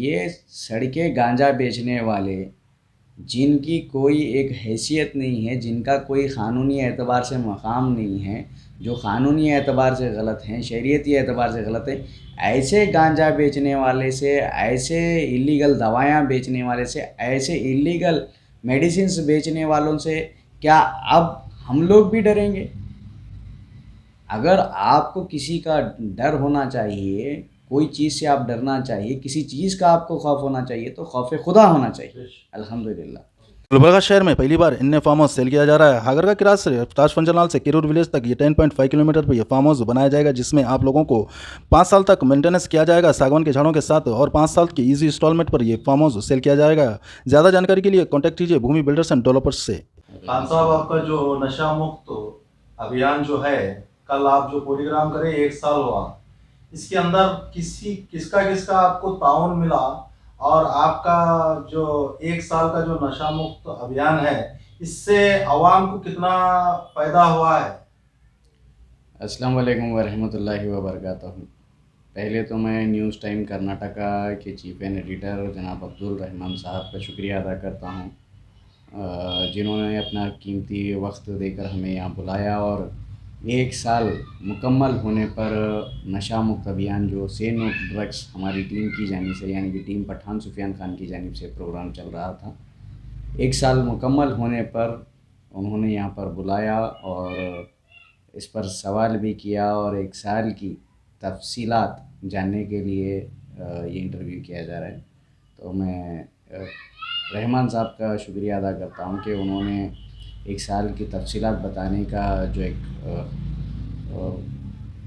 ये सड़कें गांजा बेचने वाले, जिनकी कोई एक हैसियत नहीं है, जिनका कोई क़ानूनी एतबार से मकाम नहीं है, जो क़ानूनी एतबार से गलत हैं, शरीयती एतबार से गलत है, ऐसे गांजा बेचने वाले से, ऐसे इलीगल दवाइयाँ बेचने वाले से, ऐसे इलीगल मेडिसिन्स बेचने वालों से क्या अब हम लोग भी डरेंगे? अगर आपको किसी का डर होना चाहिए, कोई चीज़ से आप डरना चाहिए, किसी चीज़ का आपको खौफ होना चाहिए, तो खौफ खुदा होना चाहिए। अल्हम्दुलिल्लाह। गुलबर्गा शहर में पहली बार इन्हें फार्म हाउस सेल किया जा रहा है। हागरगा किरास से ताजफंजनाल से किरूर विलेज तक ये 10.5 किलोमीटर पर यह फार्म हाउस बनाया जाएगा, जिसमें आप लोगों को 5 साल तक मेंटेनेंस किया जाएगा सागवान के झाड़ों के साथ, और 5 साल की इजी इंस्टॉलमेंट पर यह फार्म हाउस सेल किया जाएगा। ज़्यादा जानकारी के लिए कॉन्टैक्ट कीजिए भूमि बिल्डर्स एंड डेवलपर्स से। खान साहब, आपका जो नशा मुक्त अभियान जो है, कल आप जो पॉलीग्राम करे 1 साल हुआ, इसके अंदर किसका किसका आपको ताउन मिला, और आपका जो 1 साल का जो नशा मुक्त अभियान है, इससे आवाम को कितना फायदा हुआ है? अस्सलाम वालेकुम वरहमतुल्लाहि वबरकातुहू। पहले तो मैं न्यूज़ टाइम कर्नाटका के चीफ एंड एडिटर जनाब अब्दुल रहमान साहब का शुक्रिया अदा करता हूँ, जिन्होंने अपना कीमती वक्त देकर हमें यहाँ बुलाया, और 1 साल मुकम्मल होने पर नशा मुक्त अभियान जो से नो ड्रग्स हमारी टीम की जानिब से, यानी कि टीम पठान सुफियान खान की जानिब से प्रोग्राम चल रहा था, 1 साल मुकम्मल होने पर उन्होंने यहाँ पर बुलाया और इस पर सवाल भी किया, और 1 साल की तफसीलात जानने के लिए ये इंटरव्यू किया जा रहा है। तो मैं रहमान साहब का शुक्रिया अदा करता हूँ कि उन्होंने 1 साल की तफसीलात बताने का जो एक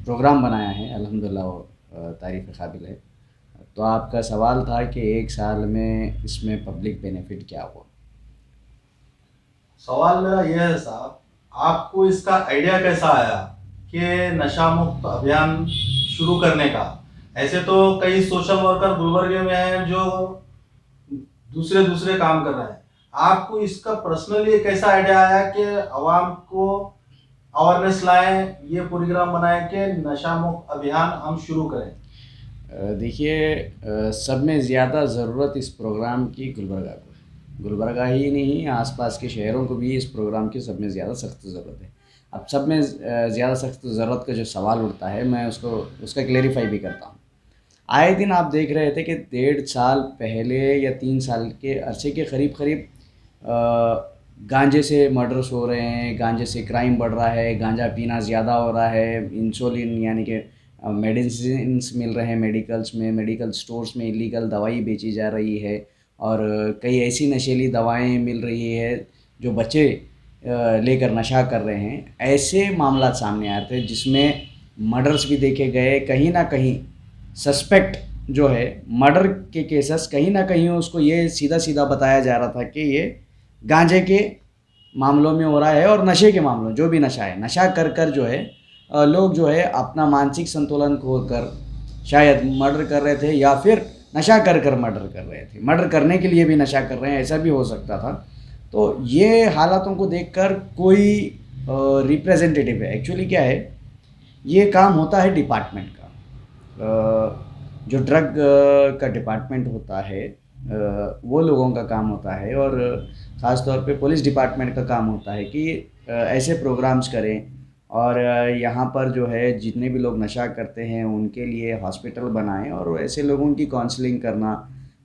प्रोग्राम बनाया है, अल्हम्दुलिल्लाह वो तारीफ़ काबिल है। तो आपका सवाल था कि 1 साल में इसमें पब्लिक बेनिफिट क्या हुआ? सवाल मेरा यह है साहब, आपको इसका आइडिया कैसा आया कि नशा मुक्त अभियान शुरू करने का? ऐसे तो कई सोशल वर्कर गुलबर्गे में हैं जो दूसरे दूसरे काम कर रहे हैं, आपको इसका पर्सनली कैसा आइडिया आया कि आवाम को अवेयरनेस लाएं, ये प्रोग्राम बनाएं कि नशा मुक्त अभियान हम शुरू करें? देखिए, सब में ज़्यादा ज़रूरत इस प्रोग्राम की गुलबर्गा को है। गुलबर्गा ही नहीं, आसपास के शहरों को भी इस प्रोग्राम की सब में ज़्यादा सख्त ज़रूरत है। अब सब में ज़्यादा सख्त ज़रूरत का जो सवाल उठता है, मैं उसका क्लेरिफाई भी करता हूँ। आए दिन आप देख रहे थे कि 1.5 साल पहले या 3 साल के अरसे के करीब गांजे से मर्डर्स हो रहे हैं, गांजे से क्राइम बढ़ रहा है, गांजा पीना ज़्यादा हो रहा है, इंसुलिन यानी कि मेडिसिन्स मिल रहे हैं मेडिकल्स में, मेडिकल स्टोर्स में इलीगल दवाई बेची जा रही है, और कई ऐसी नशीली दवाएं मिल रही है जो बच्चे लेकर नशा कर रहे हैं। ऐसे मामला सामने आए थे जिसमें मर्डर्स भी देखे गए, कहीं ना कहीं सस्पेक्ट जो है मर्डर के केसेस, कहीं ना कहीं उसको ये सीधा सीधा बताया जा रहा था कि ये गांजे के मामलों में हो रहा है, और नशे के मामलों, जो भी नशा है, नशा कर कर जो है लोग जो है अपना मानसिक संतुलन खो कर शायद मर्डर कर रहे थे, या फिर नशा कर कर मर्डर कर रहे थे, मर्डर करने के लिए भी नशा कर रहे हैं, ऐसा भी हो सकता था। तो ये हालातों को देखकर कोई रिप्रेजेंटेटिव है, एक्चुअली क्या है, ये काम होता है डिपार्टमेंट का, जो ड्रग का डिपार्टमेंट होता है, वो लोगों का काम होता है, और ख़ास तौर पे पुलिस डिपार्टमेंट का काम होता है कि ऐसे प्रोग्राम्स करें, और यहाँ पर जो है जितने भी लोग नशा करते हैं उनके लिए हॉस्पिटल बनाएं, और ऐसे लोगों की काउंसलिंग करना,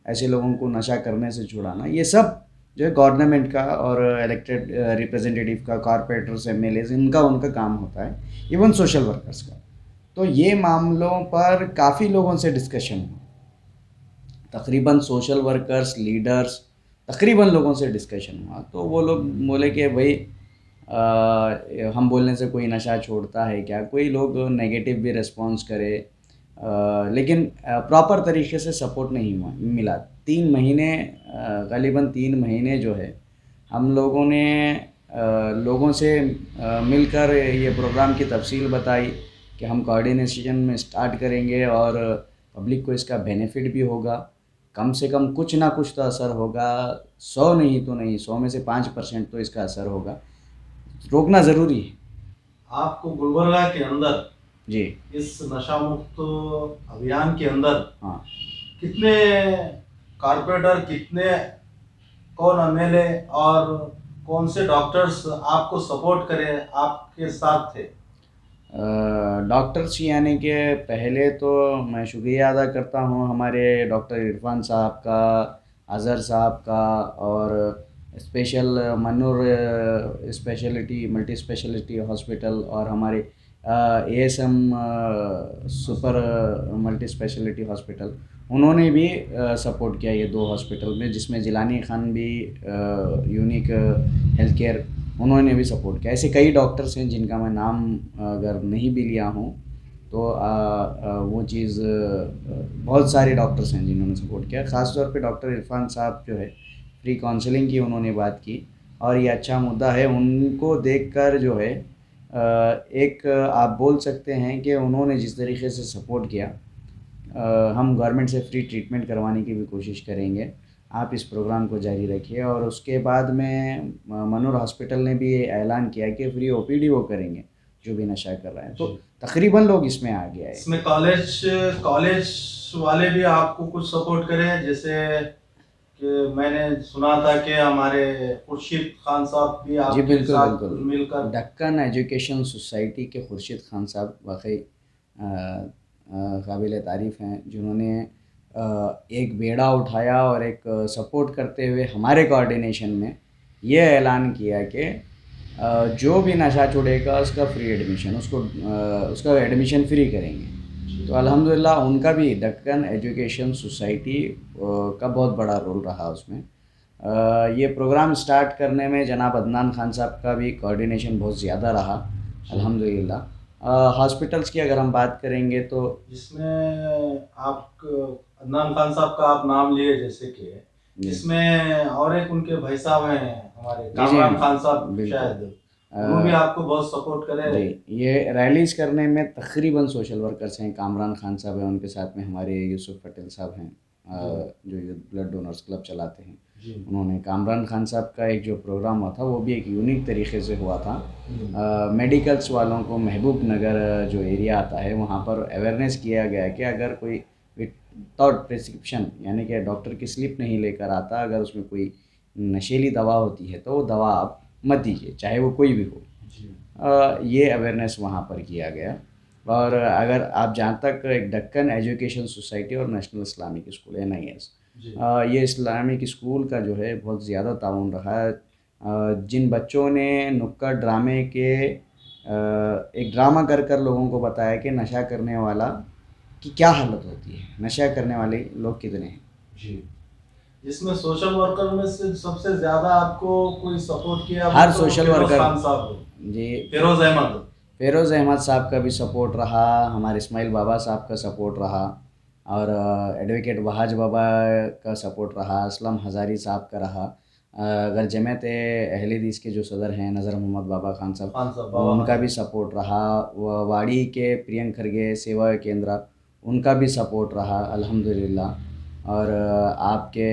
ऐसे लोगों को नशा करने से छुड़ाना, ये सब जो है गवर्नमेंट का और इलेक्टेड रिप्रेजेंटेटिव का, कॉरपोरेटर्स, एमएलएज, इनका उनका काम होता है, इवन सोशल वर्कर्स का। तो ये मामलों पर काफ़ी लोगों से डिस्कशन हुआ, तकरीबन सोशल वर्कर्स, लीडर्स, तकरीबन लोगों से डिस्कशन हुआ। तो वो लोग बोले कि भाई हम बोलने से कोई नशा छोड़ता है क्या? कोई लोग नेगेटिव भी रिस्पॉन्स करे, लेकिन प्रॉपर तरीके से सपोर्ट नहीं हुआ मिला। 3 महीने, ग़ालिबन 3 महीने जो है हम लोगों ने लोगों से मिलकर ये प्रोग्राम की तफसील बताई कि हम कोऑर्डिनेशन में स्टार्ट करेंगे, और पब्लिक को इसका बेनिफिट भी होगा, कम से कम कुछ ना कुछ तो असर होगा, 100 नहीं तो नहीं, 100 में से 5% तो इसका असर होगा। रोकना ज़रूरी है। आपको गुलबर्गा के अंदर जी इस नशा मुक्त अभियान के अंदर हाँ। कितने कारपोरेटर कितने, कौन एमएलए और कौन से डॉक्टर्स आपको सपोर्ट करे, आपके साथ थे? डॉक्टर्स यानी कि पहले तो मैं शुक्रिया अदा करता हूँ हमारे डॉक्टर इरफान साहब का, अज़हर साहब का, और special Manur speciality multi speciality hospital, और हमारे ASM super multi speciality hospital, उन्होंने भी सपोर्ट किया ये दो हॉस्पिटल में, जिसमें जिलानी खान भी यूनिक हेल्थ केयर, उन्होंने भी सपोर्ट किया। ऐसे कई डॉक्टर्स हैं जिनका मैं नाम अगर नहीं भी लिया हूँ तो वो चीज़ बहुत सारे डॉक्टर्स हैं जिन्होंने सपोर्ट किया। ख़ास तौर पे डॉक्टर इरफान साहब जो है फ्री काउंसलिंग की उन्होंने बात की, और ये अच्छा मुद्दा है। उनको देखकर जो है एक आप बोल सकते हैं कि उन्होंने जिस तरीके से सपोर्ट किया, हम गवर्नमेंट से फ्री ट्रीटमेंट करवाने की भी कोशिश करेंगे। आप इस प्रोग्राम को जारी रखिए। और उसके बाद में मनोर हॉस्पिटल ने भी ये ऐलान किया कि फ्री ओपीडी वो करेंगे जो भी नशा कर रहा है, तो तकरीबन लोग इसमें आ गया है। इसमें कॉलेज वाले भी आपको कुछ सपोर्ट करें? जैसे कि मैंने सुना था कि हमारे खुर्शीद खान साहब भी जी आपके बिल्कुल साथ बिल्कुल, मिलकर। दक्कन एजुकेशन सोसाइटी के खुर्शीद खान साहब वाकई काबिल तारीफ़ हैं, जिन्होंने एक बेड़ा उठाया और एक सपोर्ट करते हुए हमारे कोऑर्डिनेशन में ये ऐलान किया कि जो भी नशा छुड़ेगा उसका फ्री एडमिशन, उसका एडमिशन फ्री करेंगे। तो अल्हम्दुलिल्लाह उनका भी दक्कन एजुकेशन सोसाइटी का बहुत बड़ा रोल रहा उसमें। ये प्रोग्राम स्टार्ट करने में जनाब अदनान खान साहब का भी कोऑर्डिनेशन बहुत ज़्यादा रहा अल्हम्दुलिल्लाह। हॉस्पिटल्स की अगर हम बात करेंगे तो जिसमें आप अदनान खान साहब का आप नाम लिए, जैसे कि जिसमें और एक उनके भाई साहब हैं हमारे कामरान खान साहब, शायद वो भी आपको बहुत सपोर्ट करे। जी, ये रैलीज़ करने में तकरीबन सोशल वर्कर्स हैं, कामरान खान साहब हैं, उनके साथ में हमारे यूसुफ पटेल साहब हैं जो यूथ ब्लड डोनर्स क्लब चलाते हैं। उन्होंने कामरान खान साहब का एक जो प्रोग्राम हुआ था वो भी एक यूनिक तरीके से हुआ था। मेडिकल्स वालों को महबूब नगर जो एरिया आता है वहाँ पर अवेयरनेस किया गया कि अगर कोई विदाउट प्रिस्क्रिप्शन यानी कि डॉक्टर की स्लिप नहीं लेकर आता, अगर उसमें कोई नशीली दवा होती है तो वो दवा आप मत दीजिए, चाहे वो कोई भी हो। ये अवेयरनेस वहाँ पर किया गया। और अगर आप जहाँ तक एक दक्कन एजुकेशन सोसाइटी और नेशनल इस्लामिक स्कूल NIS, ये इस्लामिक स्कूल का जो है बहुत ज़्यादा ताउन रहा है। जिन बच्चों ने नुक्कड़ ड्रामे के एक ड्रामा कर कर लोगों को बताया कि नशा करने वाला की क्या हालत होती है, नशा करने वाले लोग कितने हैं। जी, जिसमें सोशल वर्कर में से सबसे ज़्यादा आपको कोई सपोर्ट किया? हर सोशल वर्कर जी, फेरोज़ अहमद साहब का भी सपोर्ट रहा, हमारे इस्माइल बाबा साहब का सपोर्ट रहा, और एडवोकेट वहाज बाबा का सपोर्ट रहा, असलम हज़ारी साहब का रहा। अगर जमात अहले हदीस के जो सदर हैं नज़र मोहम्मद बाबा खान साहब, उनका भी सपोर्ट रहा। वाड़ी के प्रियंक खरगे सेवा केंद्र, उनका भी सपोर्ट रहा अल्हम्दुलिल्लाह। और आपके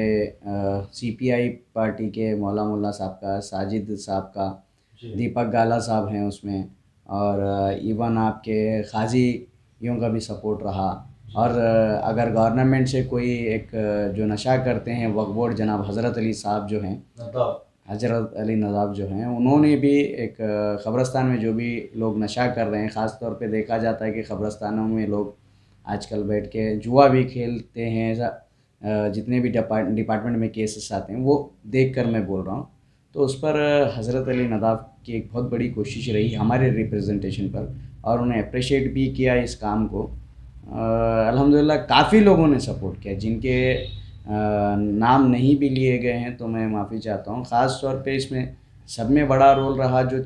CPI पार्टी के मौला मुल्ला साहब का, साजिद साहब का, दीपक गाला साहब हैं उसमें, और इवन आपके खाजी का भी सपोर्ट रहा। और अगर गवर्नमेंट से कोई एक जो नशा करते हैं वक्फ बोर्ड, जनाब हज़रत अली साहब जो हैं, हज़रत अली नदाब जो हैं, उन्होंने भी एक क़ब्रस्तान में जो भी लोग नशा कर रहे हैं, ख़ास तौर पे देखा जाता है कि क़ब्रस्तानों में लोग आजकल बैठ के जुआ भी खेलते हैं। ऐसा जितने भी डिपार्टमेंट में केसेस आते हैं वो देख कर मैं बोल रहा हूँ। तो उस पर हज़रत अली नदाब की एक बहुत बड़ी कोशिश रही हमारे रिप्रेजेंटेशन पर, और उन्हें अप्रिशिएट भी किया इस काम को। अल्हम्दुलिल्लाह काफ़ी लोगों ने सपोर्ट किया, जिनके नाम नहीं भी लिए गए हैं तो मैं माफ़ी चाहता हूँ। ख़ास तौर पे इसमें सब में बड़ा रोल रहा जो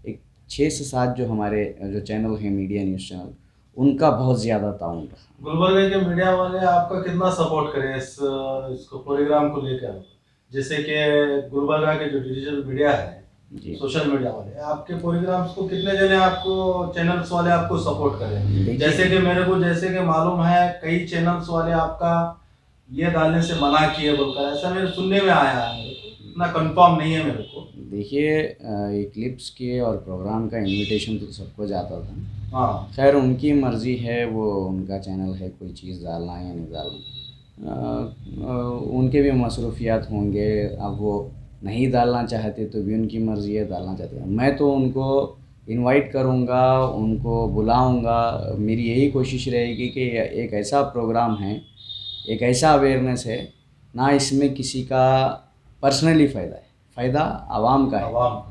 एक 6 से 7 जो हमारे जो चैनल हैं, मीडिया न्यूज़ चैनल, उनका बहुत ज़्यादा ताउन रहा। गुलबर्गा के मीडिया वाले आपका कितना सपोर्ट करें इसको प्रोग्राम को लेकर? जैसे कि गुलबर्गा के जो डिजिटल मीडिया है, सोशल मीडिया वाले, आपके प्रोग्राम्स को कितने जने आपको चैनल्स वाले आपको सपोर्ट करें? जैसे कि मेरे को मालूम है कई चैनल्स वाले आपका ये डालने से मना किए बोलकर, ऐसा मेरे सुनने में आया है, इतना कंफर्म नहीं है मेरे को। देखिए, ये क्लिप्स के और प्रोग्राम का इनविटेशन तो सबको जाता था। हाँ, खैर उनकी मर्ज़ी है, वो उनका चैनल है, कोई चीज़ डालना या नहीं डालना। उनके भी मसरूफियात होंगे। अब वो नहीं डालना चाहते तो भी उनकी मर्ज़ी है, डालना चाहते हैं। मैं तो उनको इनवाइट करूँगा, उनको बुलाऊँगा। मेरी यही कोशिश रहेगी कि एक ऐसा प्रोग्राम है, एक ऐसा अवेयरनेस है, ना इसमें किसी का पर्सनली फ़ायदा है, फ़ायदा आवाम का है, आवाम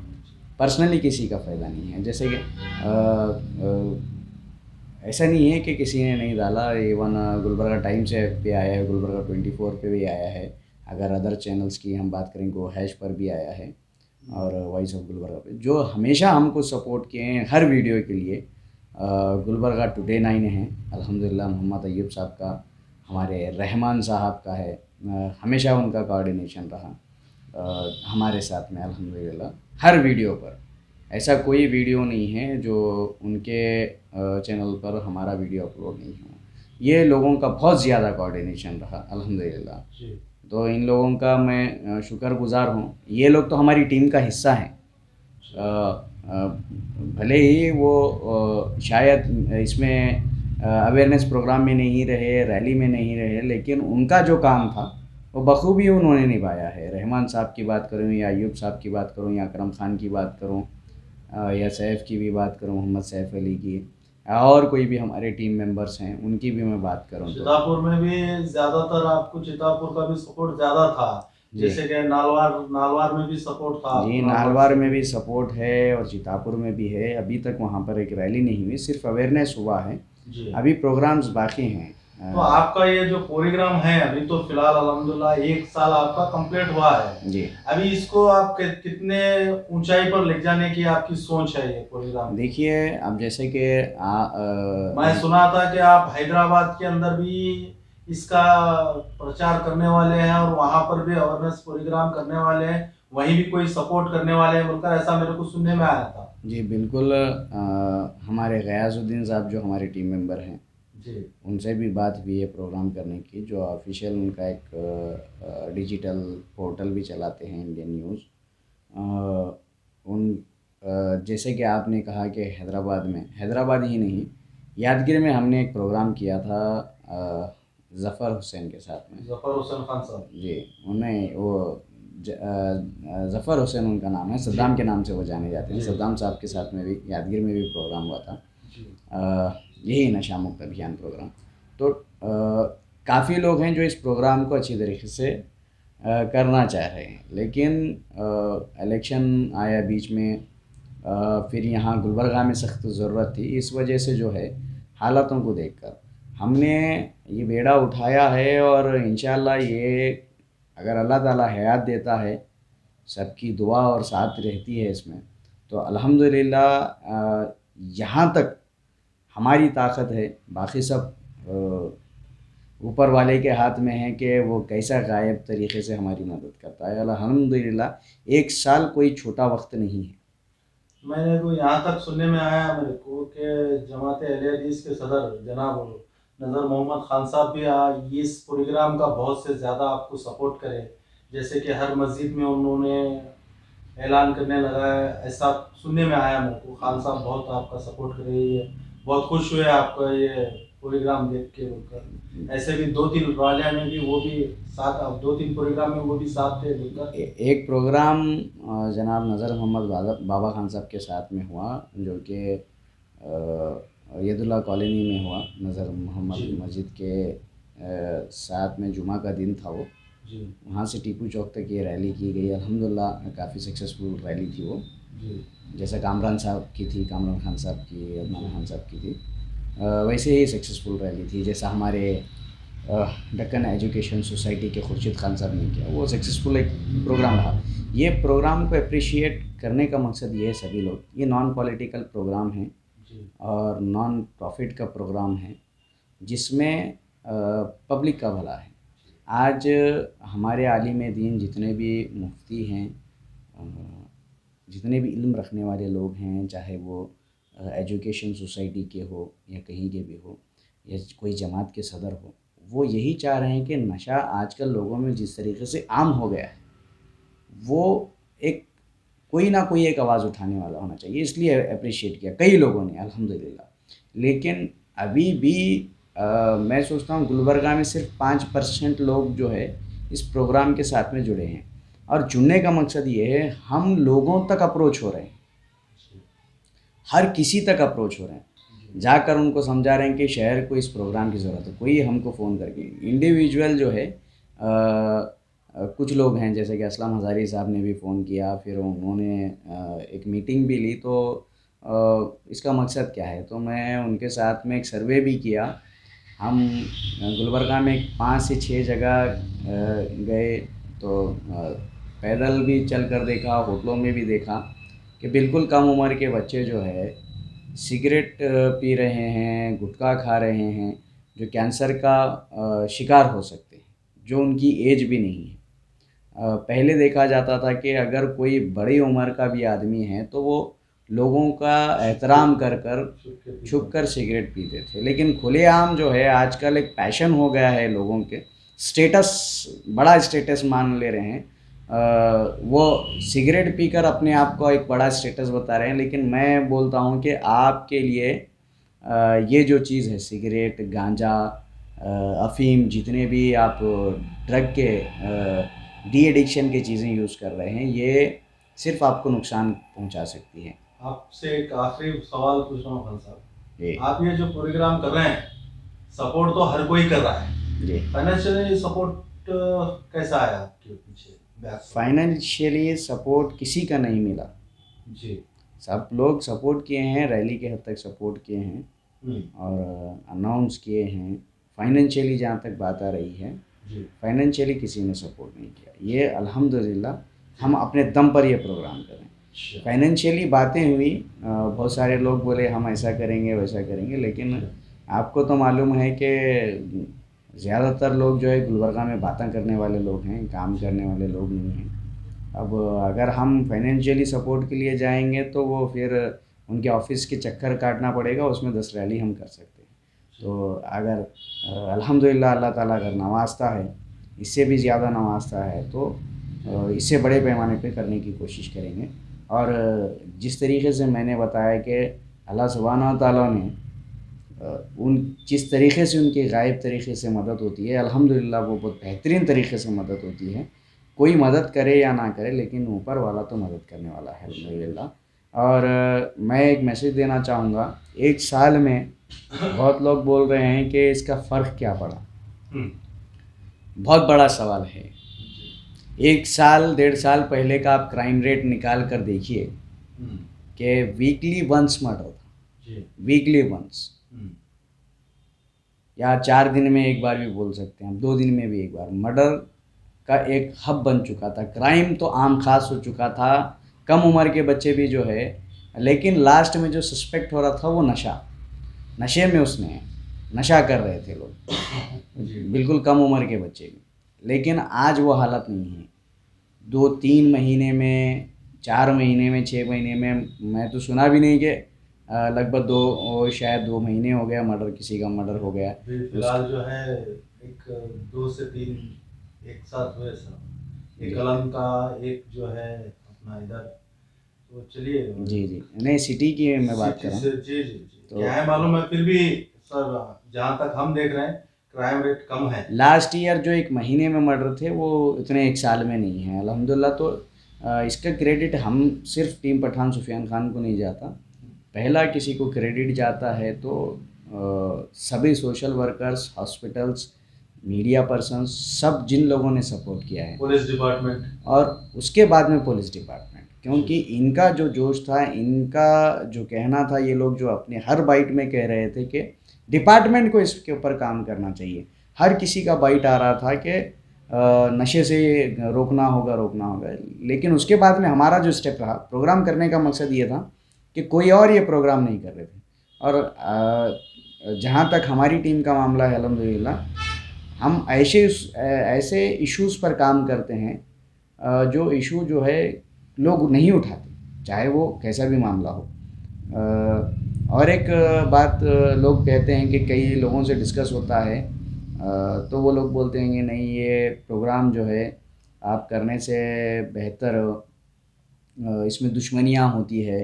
पर्सनली किसी का फ़ायदा नहीं है। जैसे कि ऐसा नहीं है कि किसी ने नहीं डाला। इवन गुलबर्गा टाइम्स पे आया है, गुलबर्गा 24 पे भी आया है। अगर अदर चैनल्स की हम बात करें तो हैश पर भी आया है, और वॉइस ऑफ गुलबर्गा पे, जो हमेशा हमको सपोर्ट किए हैं हर वीडियो के लिए। गुलबर्गा टुडे 9 है, अल्हम्दुलिल्लाह मोहम्मद अय्यूब साहब का, हमारे रहमान साहब का है। हमेशा उनका कोऑर्डिनेशन रहा हमारे साथ में, अल्हम्दुलिल्लाह हर वीडियो पर। ऐसा कोई वीडियो नहीं है जो उनके चैनल पर हमारा वीडियो अपलोड नहीं हुआ। ये लोगों का बहुत ज़्यादा कोऑर्डिनेशन रहा, अल्हम्दुलिल्लाह। जी। तो इन लोगों का मैं शुक्रगुज़ार हूँ। ये लोग तो हमारी टीम का हिस्सा हैं। भले ही वो शायद इसमें अवेयरनेस प्रोग्राम में नहीं रहे, रैली में नहीं रहे, लेकिन उनका जो काम था वो बखूबी उन्होंने निभाया है। रहमान साहब की बात करूँ या अय्यूब साहब की बात करूँ या अकरम खान की बात करूँ, या सैफ़ की भी बात करूँ, मोहम्मद सैफ़ अली की, और कोई भी हमारे टीम मेंबर्स हैं उनकी भी मैं बात करूँ तो चितापुर में भी ज्यादातर आपको चितापुर का भी सपोर्ट ज्यादा था, जी जैसे कि नालवार नालवार में भी सपोर्ट था जी, आपको, नालवार में भी सपोर्ट है और चितापुर में भी है। अभी तक वहाँ पर एक रैली नहीं हुई, सिर्फ अवेयरनेस हुआ है। जी। अभी प्रोग्राम्स बाकी हैं। तो आपका ये जो प्रोग्राम है अभी तो फिलहाल अल्हम्दुलिल्लाह 1 साल आपका कंप्लीट हुआ है। जी अभी इसको आप कितने ऊंचाई पर ले जाने की आपकी सोच है ये प्रोग्राम? देखिए, अब जैसे कि मैं सुना था कि आप हैदराबाद के अंदर भी इसका प्रचार करने वाले हैं और वहां पर भी अवेयरनेस प्रोग्राम करने वाले हैं, वहीं भी कोई सपोर्ट करने वाले हैं बोलकर ऐसा मेरे को सुनने में आया था। जी बिल्कुल, हमारे गयासुद्दीन साहब जो हमारे टीम मेंबर हैं, जी उनसे भी बात हुई है प्रोग्राम करने की। जो ऑफिशियल उनका एक डिजिटल पोर्टल भी चलाते हैं, इंडियन न्यूज़। उन जैसे कि आपने कहा कि हैदराबाद ही नहीं, यादगिरी में हमने एक प्रोग्राम किया था ज़फ़र हुसैन के साथ में। जफर हुसैन खान साहब। जी, उन्हें वो ज़फ़र हुसैन उनका नाम है, सद्दाम के नाम से वो जाने जाते हैं। जी। सद्दाम साहब के साथ में भी यादगिरी में भी प्रोग्राम हुआ था। जी यही नशा मुक्त अभियान प्रोग्राम। तो काफ़ी लोग हैं जो इस प्रोग्राम को अच्छी तरीके से करना चाह रहे हैं, लेकिन इलेक्शन आया बीच में, फिर यहाँ गुलबर्गा में सख्त ज़रूरत थी। इस वजह से जो है, हालातों को देखकर हमने ये बेड़ा उठाया है, और इंशाअल्लाह ये अगर अल्लाह ताला हयात देता है, सबकी दुआ और साथ रहती है इसमें, तो अल्हम्दुलिल्लाह यहाँ तक हमारी ताकत है। बाकी सब ऊपर वाले के हाथ में है कि वो कैसा गायब तरीके से हमारी मदद करता है। अल्हम्दुलिल्लाह 1 साल कोई छोटा वक्त नहीं है। मैंने को यहाँ तक सुनने में आया मेरे को कि जमात अहले हदीस के सदर जनाब नज़र मोहम्मद खान साहब भी इस प्रोग्राम का बहुत से ज़्यादा आपको सपोर्ट करे, जैसे कि हर मस्जिद में उन्होंने ऐलान करने लगा है, ऐसा सुनने में आया मेरे को। खान साहब बहुत आपका सपोर्ट कर रही है, बहुत खुश हुए आपका ये प्रोग्राम देख के बोलकर। ऐसे भी 2-3 वाले में भी वो भी साथ, 2-3 प्रोग्राम में वो भी साथ थे बोलकर। एक प्रोग्राम जनाब नज़र मोहम्मद बाबा खान साहब के साथ में हुआ, जो कि यदुल्ला कॉलोनी में हुआ, नज़र मोहम्मद मस्जिद के साथ में जुमा का दिन था वो। जी वहाँ से टीपू चौक तक ये रैली की गई। अल्हम्दुलिल्लाह काफ़ी सक्सेसफुल रैली थी वो। जी जैसे कामरान साहब की थी, कामरान खान साहब की, अदनान खान साहब की थी, वैसे ही सक्सेसफुल रैली थी। जैसा हमारे दक्कन एजुकेशन सोसाइटी के खुर्शीद खान साहब ने किया, वो सक्सेसफुल एक प्रोग्राम रहा। ये प्रोग्राम को अप्रिशिएट करने का मकसद ये है, सभी लोग, ये नॉन पॉलिटिकल प्रोग्राम है जी और नॉन प्रॉफिट का प्रोग्राम है, जिसमें पब्लिक का भला है। आज हमारे आलिम दीन जितने भी मुफ्ती हैं, जितने भी इल्म रखने वाले लोग हैं, चाहे वो एजुकेशन सोसाइटी के हो या कहीं के भी हो, या कोई जमात के सदर हो, वो यही चाह रहे हैं कि नशा आजकल लोगों में जिस तरीके से आम हो गया है, वो एक कोई ना कोई एक आवाज़ उठाने वाला होना चाहिए। इसलिए अप्रिशिएट किया कई लोगों ने, अल्हम्दुलिल्लाह। लेकिन अभी भी मैं सोचता हूँ गुलबर्गा में सिर्फ 5% लोग जो है इस प्रोग्राम के साथ में जुड़े हैं। और जुड़ने का मकसद ये है, हम लोगों तक अप्रोच हो रहे हैं, हर किसी तक अप्रोच हो रहे हैं, जाकर उनको समझा रहे हैं कि शहर को इस प्रोग्राम की ज़रूरत है। कोई हमको फ़ोन करके इंडिविजुअल जो है कुछ लोग हैं, जैसे कि असलम हज़ारी साहब ने भी फ़ोन किया, फिर उन्होंने एक मीटिंग भी ली। तो इसका मकसद क्या है, तो मैं उनके साथ में एक सर्वे भी किया। हम गुलबर्गा में 5 से 6 जगह गए, तो पैदल भी चल कर देखा, होटलों में भी देखा कि बिल्कुल कम उम्र के बच्चे जो है सिगरेट पी रहे हैं, गुटखा खा रहे हैं, जो कैंसर का शिकार हो सकते हैं, जो उनकी एज भी नहीं है। पहले देखा जाता था कि अगर कोई बड़ी उम्र का भी आदमी है तो वो लोगों का एहतराम कर कर छुप कर सिगरेट पीते थे, लेकिन खुलेआम जो है आजकल एक पैशन हो गया है लोगों के, स्टेटस, बड़ा स्टेटस मान ले रहे हैं। वो सिगरेट पीकर अपने आप को एक बड़ा स्टेटस बता रहे हैं। लेकिन मैं बोलता हूँ कि आपके लिए ये जो चीज़ है, सिगरेट, गांजा, अफ़ीम, जितने भी आप ड्रग के डी एडिक्शन की चीज़ें यूज़ कर रहे हैं, ये सिर्फ आपको नुकसान पहुंचा सकती है। आपसे एक आखिरी सवाल पूछ रहा हूँ खान साहब, जी आप ये जो प्रोग्राम कर रहे हैं, सपोर्ट तो हर कोई कर रहा है, जी। फाइनेंशियली सपोर्ट कैसा आया आपके पीछे बैक? फाइनेंशियली सपोर्ट किसी का नहीं मिला। जी। सब लोग सपोर्ट किए हैं, रैली के हद तक सपोर्ट किए हैं हम्म, और अनाउंस किए हैं। फाइनेंशियली जहाँ तक बात आ रही है, जी। फाइनेंशियली किसी ने सपोर्ट नहीं किया। ये अल्हम्दुलिल्लाह हम अपने दम पर ये प्रोग्राम कर रहे हैं। अच्छा। फाइनेंशियली बातें हुई, बहुत सारे लोग बोले हम ऐसा करेंगे वैसा करेंगे, लेकिन आपको तो मालूम है कि ज़्यादातर लोग जो है गुलबर्गा में बातें करने वाले लोग हैं, काम करने वाले लोग नहीं हैं। अब अगर हम फाइनेंशियली सपोर्ट के लिए जाएंगे तो वो फिर उनके ऑफिस के चक्कर काटना पड़ेगा, उसमें 10 रैली हम कर सकते हैं। तो अगर अल्हम्दुलिल्लाह अल्लाह ताला अगर नवाजता है, इससे भी ज़्यादा नवाजता है, तो इससे बड़े पैमाने पे करने की कोशिश करेंगे। और जिस तरीके से मैंने बताया कि अल्लाह सुब्हानहू व तआला ने उन जिस तरीके से उनकी गायब तरीके से मदद होती है, अल्हम्दुलिल्लाह वो बहुत बेहतरीन तरीके से मदद होती है। कोई मदद करे या ना करे, लेकिन ऊपर वाला तो मदद करने वाला है अल्हम्दुलिल्लाह। और मैं एक मैसेज देना चाहूँगा, एक साल में बहुत लोग बोल रहे हैं कि इसका फ़र्क क्या पड़ा। बहुत बड़ा सवाल है। एक साल 1.5 साल पहले का आप क्राइम रेट निकाल कर देखिए कि वीकली वंस मर्डर था, वीकली वंस, या 4 दिन में एक बार भी बोल सकते हैं, 2 दिन में भी एक बार, मर्डर का एक हब बन चुका था। क्राइम तो आम खास हो चुका था, कम उम्र के बच्चे भी जो है, लेकिन लास्ट में जो सस्पेक्ट हो रहा था वो नशे में उसने नशा कर रहे थे लोग, बिल्कुल कम उम्र के बच्चे भी। लेकिन आज वो हालत नहीं है। 2-3 महीने में, 4 महीने में, 6 महीने में, मैं तो सुना भी नहीं कि लगभग शायद 2 महीने हो गया मर्डर, किसी का मर्डर हो गया। फिलहाल जो है एक 2 से 3 एक साथ हुए सर, एक कलम का, एक जो है अपना इधर, तो चलिए। जी जी, नहीं सिटी की मैं बात कर रहा हूँ। जी जी जी, क्या है मालूम है, फिर भी सर जहाँ तक हम देख रहे हैं क्राइम रेट कम है। लास्ट ईयर जो 1 महीने में मर्डर थे वो इतने 1 साल में नहीं है अल्हम्दुलिल्लाह। तो इसका क्रेडिट हम सिर्फ टीम पठान सुफियान खान को नहीं जाता, पहला किसी को क्रेडिट जाता है तो सभी social workers, hospitals, media persons, सब जिन लोगों ने सपोर्ट किया है, पुलिस डिपार्टमेंट, और उसके बाद में पुलिस डिपार्टमेंट, क्योंकि इनका जो जोश था, इनका जो कहना था, ये लोग जो अपने हर बाइट में कह रहे थे कि डिपार्टमेंट को इसके ऊपर काम करना चाहिए। हर किसी का बाइट आ रहा था कि नशे से रोकना होगा, रोकना होगा। लेकिन उसके बाद में हमारा जो स्टेप रहा, प्रोग्राम करने का मकसद ये था कि कोई और ये प्रोग्राम नहीं कर रहे थे। और जहाँ तक हमारी टीम का मामला है, अल्हम्दुलिल्लाह हम ऐसे इश्यूज़ पर काम करते हैं जो इशू जो है लोग नहीं उठाते, चाहे वो कैसा भी मामला हो। और एक बात लोग कहते हैं कि कई लोगों से डिस्कस होता है, तो वो लोग बोलते हैं कि नहीं, ये प्रोग्राम जो है आप करने से बेहतर इसमें दुश्मनियाँ होती है।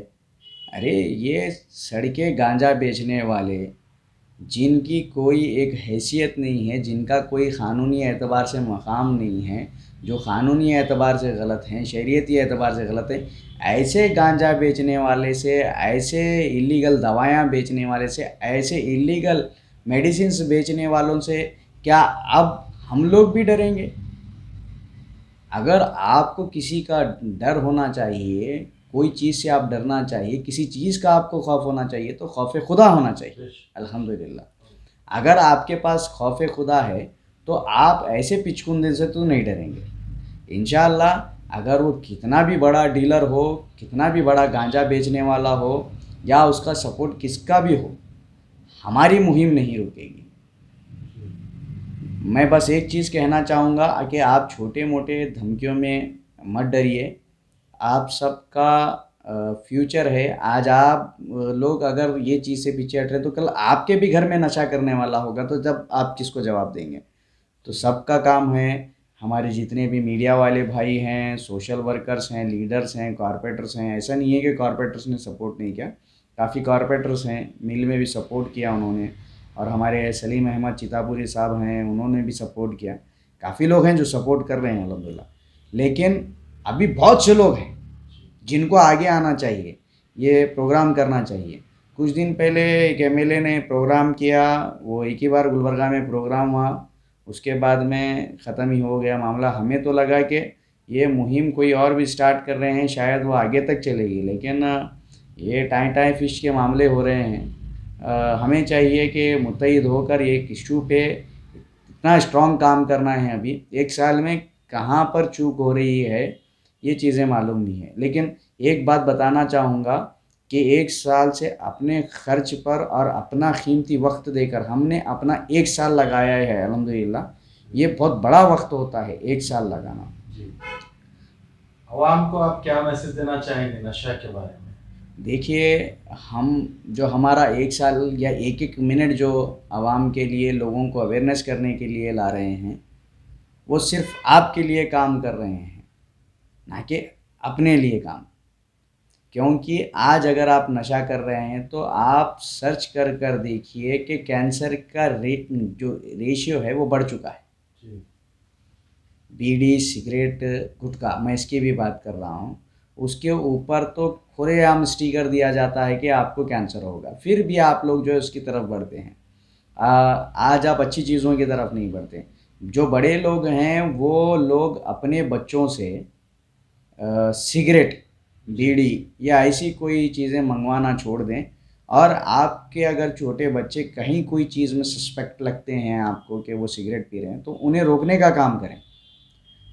अरे ये सड़कें गांजा बेचने वाले, जिनकी कोई एक हैसियत नहीं है, जिनका कोई क़ानूनी एतबार से मकाम नहीं है, जो क़ानूनी एतबार से गलत हैं, शरीयती एतबार से गलत है, ऐसे गांजा बेचने वाले से, ऐसे इलीगल दवायाँ बेचने वाले से, ऐसे इलीगल मेडिसिन्स बेचने वालों से क्या अब हम लोग भी डरेंगे? अगर आपको किसी का डर होना चाहिए, कोई चीज़ से आप डरना चाहिए, किसी चीज़ का आपको खौफ होना चाहिए, तो खौफ खुदा होना चाहिए। अल्हम्दुलिल्लाह। अगर आपके पास खौफ खुदा है तो आप ऐसे पिचकुंदे से तो नहीं डरेंगे। इंशाअल्लाह अगर वो कितना भी बड़ा डीलर हो, कितना भी बड़ा गांजा बेचने वाला हो, या उसका सपोर्ट किसका भी हो, हमारी मुहिम नहीं रुकेगी। मैं बस एक चीज़ कहना चाहूँगा कि आप छोटे मोटे धमकियों में मत डरिए। आप सबका फ्यूचर है। आज आप लोग अगर ये चीज़ से पीछे हट रहे तो कल आपके भी घर में नशा करने वाला होगा, तो जब आप किसको जवाब देंगे? तो सबका काम है, हमारे जितने भी मीडिया वाले भाई हैं, सोशल वर्कर्स हैं, लीडर्स हैं, कॉरपोरेटर्स हैं, ऐसा नहीं है कि कॉरपोरेटर्स ने सपोर्ट नहीं किया, काफ़ी कॉरपोरेटर्स हैं, मिल में भी सपोर्ट किया उन्होंने, और हमारे सलीम अहमद चितापुरी साहब हैं, उन्होंने भी सपोर्ट किया। काफ़ी लोग हैं जो सपोर्ट कर रहे हैं अल्हम्दुलिल्लाह। लेकिन अभी बहुत से लोग हैं जिनको आगे आना चाहिए, ये प्रोग्राम करना चाहिए। कुछ दिन पहले एक एमएलए ने प्रोग्राम किया, वो एक ही बार गुलबर्गा में प्रोग्राम हुआ, उसके बाद में ख़त्म ही हो गया मामला। हमें तो लगा कि ये मुहिम कोई और भी स्टार्ट कर रहे हैं, शायद वो आगे तक चलेगी, लेकिन ये टाई टाई फिश के मामले हो रहे हैं। हमें चाहिए कि मुत्तहिद होकर एक इशू पे इतना स्ट्रॉन्ग काम करना है। अभी एक साल में कहाँ पर चूक हो रही है ये चीज़ें मालूम नहीं है, लेकिन एक बात बताना चाहूँगा कि एक साल से अपने खर्च पर और अपना कीमती वक्त देकर हमने अपना एक साल लगाया है अल्हम्दुलिल्लाह। ये बहुत बड़ा वक्त होता है एक साल लगाना। जी, आवाम को आप क्या मैसेज देना चाहेंगे नशा के बारे में? देखिए, हम जो हमारा एक साल या एक एक मिनट जो आवाम के लिए, लोगों को अवेयरनेस करने के लिए ला रहे हैं, वो सिर्फ आपके लिए काम कर रहे हैं, ना कि अपने लिए काम। क्योंकि आज अगर आप नशा कर रहे हैं तो आप सर्च कर कर देखिए कि कैंसर का रेट जो रेशियो है वो बढ़ चुका है। जी, बीड़ी, सिगरेट, गुटखा, मैं इसकी भी बात कर रहा हूँ, उसके ऊपर तो खुलेआम स्टिकर दिया जाता है कि आपको कैंसर होगा, फिर भी आप लोग जो है उसकी तरफ बढ़ते हैं। आज आप अच्छी चीज़ों की तरफ नहीं बढ़ते। जो बड़े लोग हैं वो लोग अपने बच्चों से सिगरेट, बीड़ी या ऐसी कोई चीज़ें मंगवाना छोड़ दें, और आपके अगर छोटे बच्चे कहीं कोई चीज़ में सस्पेक्ट लगते हैं आपको कि वो सिगरेट पी रहे हैं, तो उन्हें रोकने का काम करें।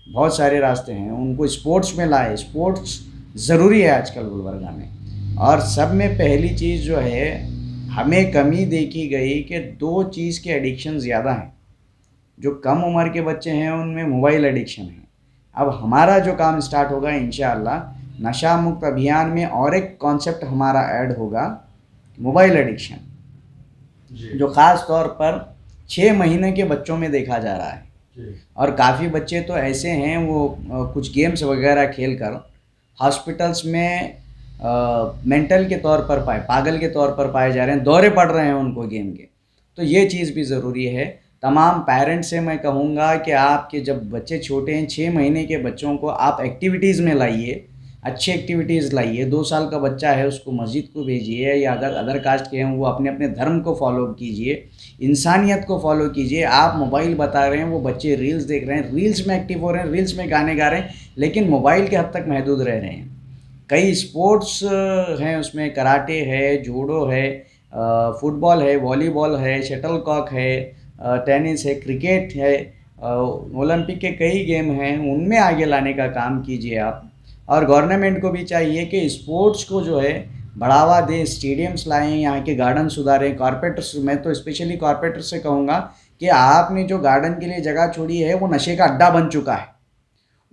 बहुत सारे रास्ते हैं, उनको स्पोर्ट्स में लाए। स्पोर्ट्स ज़रूरी है आजकल गुलबर्गा में। और सब में पहली चीज़ जो है, हमें कमी देखी गई कि दो चीज़ के एडिक्शन ज़्यादा हैं। जो कम उम्र के बच्चे हैं उनमें मोबाइल एडिक्शन है। अब हमारा जो काम स्टार्ट होगा इंशाअल्लाह, नशा मुक्त अभियान में और एक कॉन्सेप्ट हमारा ऐड होगा, मोबाइल एडिक्शन, जी, जो ख़ास तौर पर 6 महीने के बच्चों में देखा जा रहा है। जी, और काफ़ी बच्चे तो ऐसे हैं, वो कुछ गेम्स वगैरह खेल कर हॉस्पिटल्स में मेंटल के तौर पर पागल के तौर पर पाए जा रहे हैं, दौरे पड़ रहे हैं उनको गेम के। तो ये चीज़ भी ज़रूरी है। तमाम पेरेंट्स से मैं कहूँगा कि आपके जब बच्चे छोटे हैं, 6 महीने के बच्चों को आप एक्टिविटीज़ में लाइए, अच्छी एक्टिविटीज़ लाइए। 2 साल का बच्चा है उसको मस्जिद को भेजिए, या अगर अदर कास्ट के हैं वो अपने अपने धर्म को फॉलो कीजिए, इंसानियत को फॉलो कीजिए। आप मोबाइल बता रहे हैं, वो बच्चे रील्स देख रहे हैं, रील्स में एक्टिव हो रहे हैं, रील्स में गाने गा रहे हैं, लेकिन मोबाइल के हद तक महदूद रह रहे हैं। कई स्पोर्ट्स हैं उसमें, कराटे है, जूडो है, फुटबॉल है, वॉलीबॉल है, शटल कॉक है, टेनिस है, क्रिकेट है, ओलंपिक के कई गेम हैं, उनमें आगे लाने का काम कीजिए आप। और गवर्नमेंट को भी चाहिए कि स्पोर्ट्स को जो है बढ़ावा दें, स्टेडियम्स लाएं, यहाँ के गार्डन सुधारें। कॉरपोरेटर्स, मैं तो स्पेशली कॉरपोरेटर्स से कहूँगा कि आपने जो गार्डन के लिए जगह छोड़ी है वो नशे का अड्डा बन चुका है,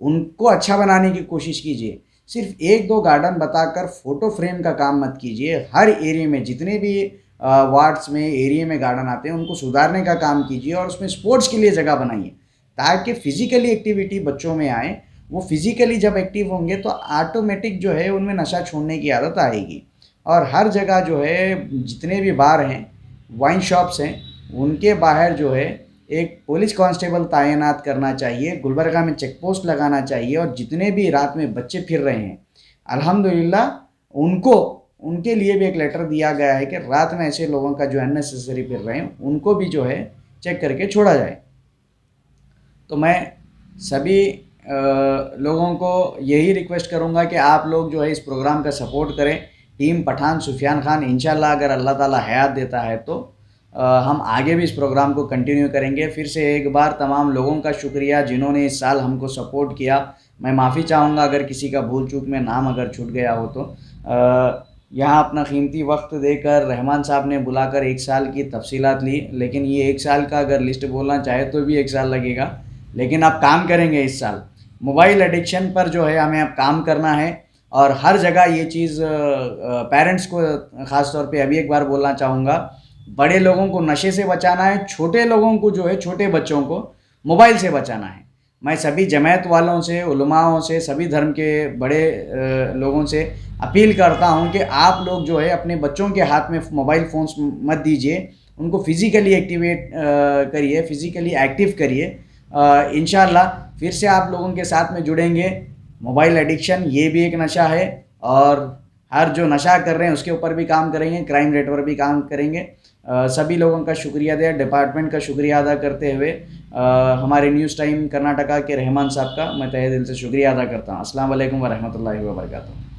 उनको अच्छा बनाने की कोशिश कीजिए। सिर्फ 1-2 गार्डन बताकर फ़ोटो फ्रेम का काम मत कीजिए। हर एरिया में जितने भी वार्ड्स में, एरिया में गार्डन आते हैं उनको सुधारने का काम कीजिए, और उसमें स्पोर्ट्स के लिए जगह बनाइए, ताकि फ़िज़िकली एक्टिविटी बच्चों में आए। वो फिज़िकली जब एक्टिव होंगे तो ऑटोमेटिक जो है उनमें नशा छोड़ने की आदत आएगी। और हर जगह जो है जितने भी बार हैं वाइन शॉप्स हैं उनके बाहर जो है एक पुलिस कांस्टेबल तैनात करना चाहिए, गुलबर्गा में चेक पोस्ट लगाना चाहिए। और जितने भी रात में बच्चे फिर रहे हैं अल्हम्दुलिल्लाह उनके लिए भी एक लेटर दिया गया है कि रात में ऐसे लोगों का जो अननेसेसरी फिर रहे हैं उनको भी जो है चेक करके छोड़ा जाए। तो मैं सभी लोगों को यही रिक्वेस्ट करूंगा कि आप लोग जो है इस प्रोग्राम का सपोर्ट करें। टीम पठान सुफियान खान इंशाल्लाह अगर अल्लाह ताला हयात देता है तो हम आगे भी इस प्रोग्राम को कंटिन्यू करेंगे। फिर से एक बार तमाम लोगों का शुक्रिया जिन्होंने इस साल हमको सपोर्ट किया। मैं माफ़ी चाहूँगा अगर किसी का भूल चूक में नाम अगर छूट गया हो तो। यहाँ अपना कीमती वक्त देकर रहमान साहब ने बुलाकर 1 साल की तफसीलात ली, लेकिन ये 1 साल का अगर लिस्ट बोलना चाहे तो भी 1 साल लगेगा, लेकिन आप काम करेंगे इस साल। मोबाइल एडिक्शन पर जो है हमें अब काम करना है और हर जगह ये चीज़ पेरेंट्स को ख़ास तौर पे अभी एक बार बोलना चाहूँगा, बड़े लोगों को नशे से बचाना है, छोटे लोगों को जो है छोटे बच्चों को मोबाइल से बचाना है। मैं सभी जमात वालों से, उलमाओं से, सभी धर्म के बड़े लोगों से अपील करता हूं कि आप लोग जो है अपने बच्चों के हाथ में मोबाइल फ़ोन्स मत दीजिए, उनको फिज़िकली एक्टिवेट करिए, फिज़िकली एक्टिव करिए। इंशाल्लाह फिर से आप लोगों के साथ में जुड़ेंगे। मोबाइल एडिक्शन ये भी एक नशा है और हर जो नशा कर रहे हैं उसके ऊपर भी काम करेंगे, क्राइम रेट पर भी काम करेंगे। सभी लोगों का शुक्रिया दे, डिपार्टमेंट का शुक्रिया अदा करते हुए हमारे न्यूज़ टाइम कर्नाटका के रहमान साहब का मैं तहे दिल से शुक्रिया अदा करता हूँ। अस्सलाम वालेकुम व रहमतुल्लाहि व बरकातहू।